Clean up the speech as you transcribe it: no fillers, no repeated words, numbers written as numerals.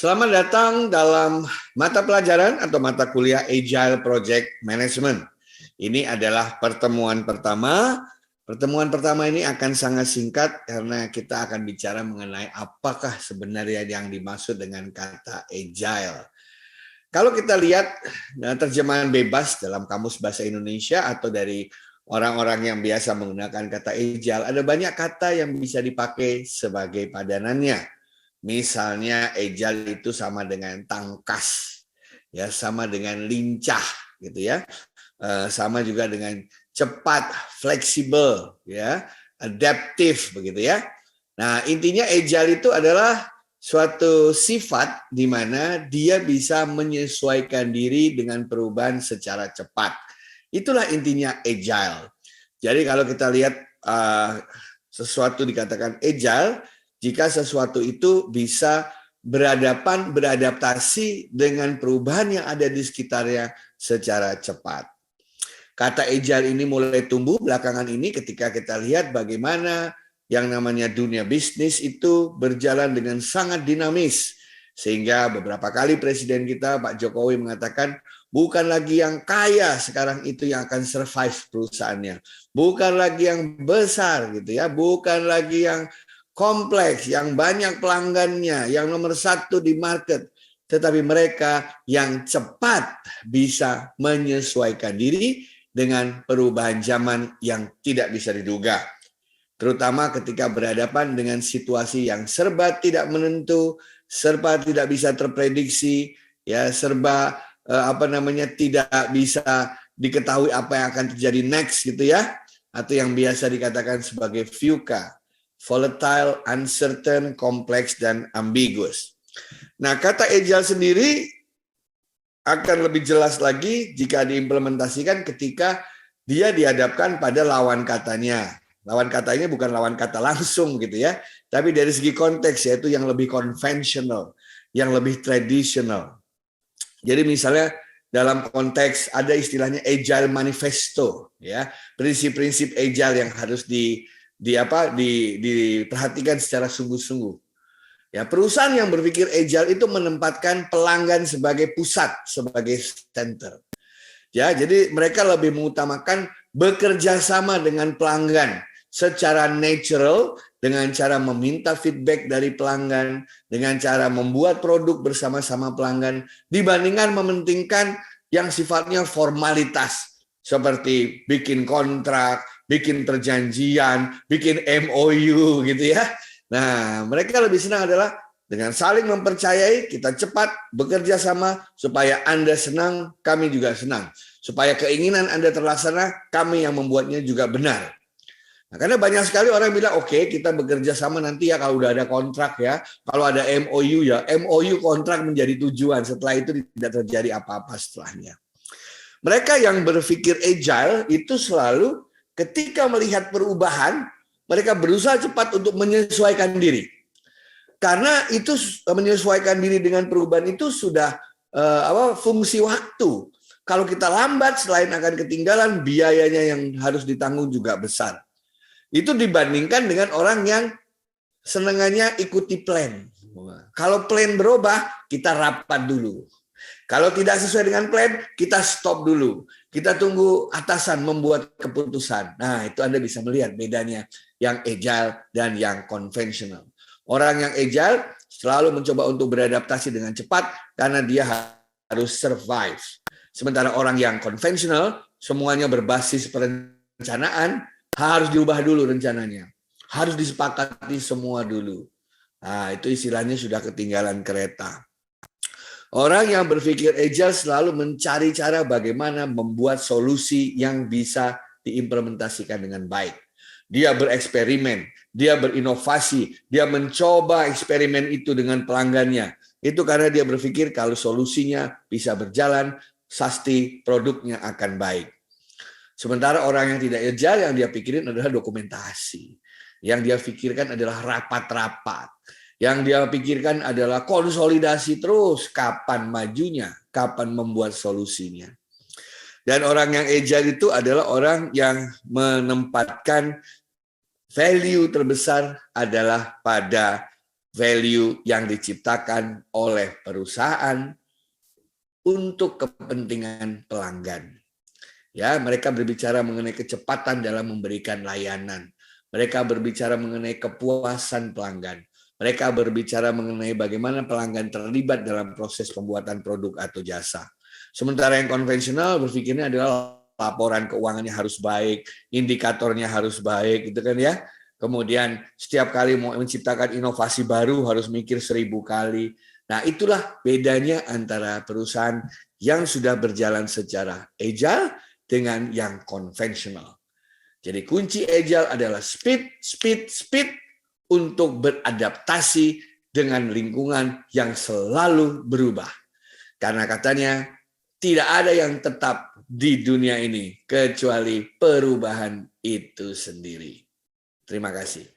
Selamat datang dalam mata pelajaran atau mata kuliah Agile Project Management. Ini adalah pertemuan pertama. Pertemuan pertama ini akan sangat singkat karena kita akan bicara mengenai apakah sebenarnya yang dimaksud dengan kata Agile. Kalau kita lihat terjemahan bebas dalam Kamus Bahasa Indonesia atau dari orang-orang yang biasa menggunakan kata Agile, ada banyak kata yang bisa dipakai sebagai padanannya. Misalnya agile itu sama dengan tangkas, ya, sama dengan lincah, gitu ya, sama juga dengan cepat, fleksibel, ya, adaptif, begitu ya. Nah, intinya agile itu adalah suatu sifat di mana dia bisa menyesuaikan diri dengan perubahan secara cepat. Itulah intinya agile. Jadi kalau kita lihat sesuatu dikatakan agile, jika sesuatu itu bisa beradaptasi dengan perubahan yang ada di sekitarnya secara cepat. Kata agile ini mulai tumbuh belakangan ini ketika kita lihat bagaimana yang namanya dunia bisnis itu berjalan dengan sangat dinamis. Sehingga beberapa kali Presiden kita Pak Jokowi mengatakan bukan lagi yang kaya sekarang itu yang akan survive perusahaannya. Bukan lagi yang besar gitu ya, bukan lagi yang kompleks, yang banyak pelanggannya, yang nomor satu di market, tetapi mereka yang cepat bisa menyesuaikan diri dengan perubahan zaman yang tidak bisa diduga. Terutama ketika berhadapan dengan situasi yang serba tidak menentu, serba tidak bisa terprediksi, ya, serba tidak bisa diketahui apa yang akan terjadi next gitu ya, atau yang biasa dikatakan sebagai VUCA. Volatile, uncertain, kompleks, dan ambiguous. Nah, kata agile sendiri akan lebih jelas lagi jika diimplementasikan ketika dia dihadapkan pada lawan katanya. Lawan katanya bukan lawan kata langsung gitu ya, tapi dari segi konteks yaitu yang lebih konvensional, yang lebih tradisional. Jadi misalnya dalam konteks ada istilahnya agile manifesto ya, prinsip-prinsip agile yang harus diperhatikan secara sungguh-sungguh. Ya, perusahaan yang berpikir agile itu menempatkan pelanggan sebagai pusat, sebagai center. Ya, jadi mereka lebih mengutamakan bekerja sama dengan pelanggan secara natural, dengan cara meminta feedback dari pelanggan, dengan cara membuat produk bersama-sama pelanggan, dibandingkan mementingkan yang sifatnya formalitas, seperti bikin kontrak, bikin perjanjian, bikin MOU gitu ya. Nah, mereka lebih senang adalah dengan saling mempercayai, kita cepat bekerja sama supaya Anda senang, kami juga senang. Supaya keinginan Anda terlaksana, kami yang membuatnya juga benar. Nah, karena banyak sekali orang bilang, oke, kita bekerja sama nanti ya kalau udah ada kontrak ya. Kalau ada MOU ya, MOU kontrak menjadi tujuan. Setelah itu tidak terjadi apa-apa setelahnya. Mereka yang berpikir agile itu selalu ketika melihat perubahan, mereka berusaha cepat untuk menyesuaikan diri. Karena itu menyesuaikan diri dengan perubahan itu sudah fungsi waktu. Kalau kita lambat, selain akan ketinggalan, biayanya yang harus ditanggung juga besar. Itu dibandingkan dengan orang yang senangannya ikuti plan. Kalau plan berubah, kita rapat dulu. Kalau tidak sesuai dengan plan, kita stop dulu. Kita tunggu atasan membuat keputusan. Nah, itu Anda bisa melihat bedanya yang agile dan yang konvensional. Orang yang agile selalu mencoba untuk beradaptasi dengan cepat karena dia harus survive. Sementara orang yang konvensional, semuanya berbasis perencanaan, harus diubah dulu rencananya. Harus disepakati semua dulu. Nah, itu istilahnya sudah ketinggalan kereta. Orang yang berpikir agile selalu mencari cara bagaimana membuat solusi yang bisa diimplementasikan dengan baik. Dia bereksperimen, dia berinovasi, dia mencoba eksperimen itu dengan pelanggannya. Itu karena dia berpikir kalau solusinya bisa berjalan, pasti produknya akan baik. Sementara orang yang tidak agile, yang dia pikirin adalah dokumentasi. Yang dia pikirkan adalah rapat-rapat. Yang dia pikirkan adalah konsolidasi terus, kapan majunya, kapan membuat solusinya. Dan orang yang agile itu adalah orang yang menempatkan value terbesar adalah pada value yang diciptakan oleh perusahaan untuk kepentingan pelanggan. Ya, mereka berbicara mengenai kecepatan dalam memberikan layanan. Mereka berbicara mengenai kepuasan pelanggan. Mereka berbicara mengenai bagaimana pelanggan terlibat dalam proses pembuatan produk atau jasa. Sementara yang konvensional berpikirnya adalah laporan keuangannya harus baik, indikatornya harus baik, gitu kan ya. Kemudian setiap kali mau menciptakan inovasi baru harus mikir 1000 kali. Nah, itulah bedanya antara perusahaan yang sudah berjalan secara agile dengan yang konvensional. Jadi kunci agile adalah speed, speed, speed untuk beradaptasi dengan lingkungan yang selalu berubah. Karena katanya tidak ada yang tetap di dunia ini kecuali perubahan itu sendiri. Terima kasih.